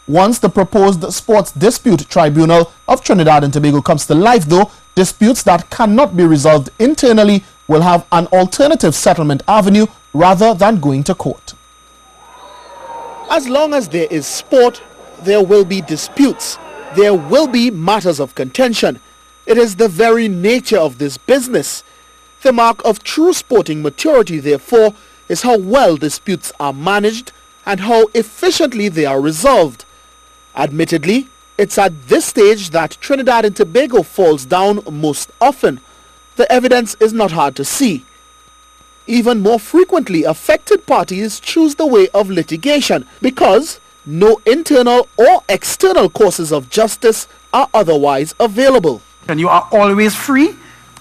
Once the proposed Sports Dispute Tribunal of Trinidad and Tobago comes to life, though, disputes that cannot be resolved internally will have an alternative settlement avenue rather than going to court. As long as there is sport, there will be disputes. There will be matters of contention. It is the very nature of this business. The mark of true sporting maturity, therefore, is how well disputes are managed and how efficiently they are resolved. Admittedly, it's at this stage that Trinidad and Tobago falls down most often. The evidence is not hard to see. Even more frequently, affected parties choose the way of litigation because no internal or external courses of justice are otherwise available. And you are always free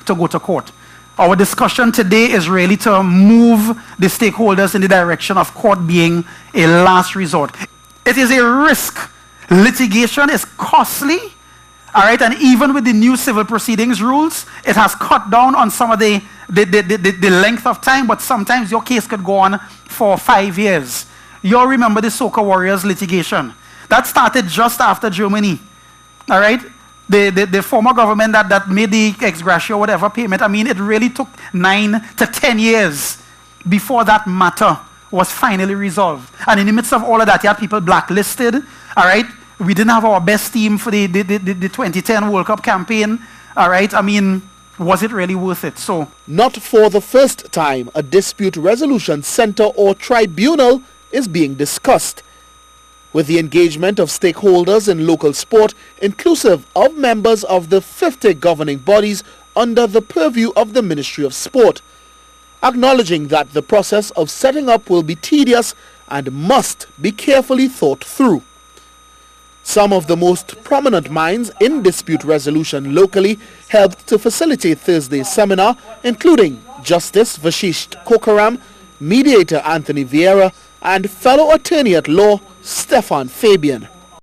to go to court. Our discussion today is really to move the stakeholders in the direction of court being a last resort. It is a risk. Litigation is costly, all right, and even with the new civil proceedings rules, it has cut down on some of the length of time, but sometimes your case could go on for 5 years. You all remember the Soca Warriors litigation. That started just after Germany, all right? The former government that made the ex gratia whatever payment, I mean, it really took 9 to 10 years before that matter was finally resolved. And in the midst of all of that, you had people blacklisted, all right? We didn't have our best team for the 2010 World Cup campaign, all right? I mean, was it really worth it? So, not for the first time, a dispute resolution center or tribunal is being discussed. With the engagement of stakeholders in local sport, inclusive of members of the 50 governing bodies under the purview of the Ministry of Sport, acknowledging that the process of setting up will be tedious and must be carefully thought through. Some of the most prominent minds in dispute resolution locally helped to facilitate Thursday's seminar, including Justice Vashish Kokaram, mediator Anthony Vieira, and fellow attorney at law Stefan Fabian.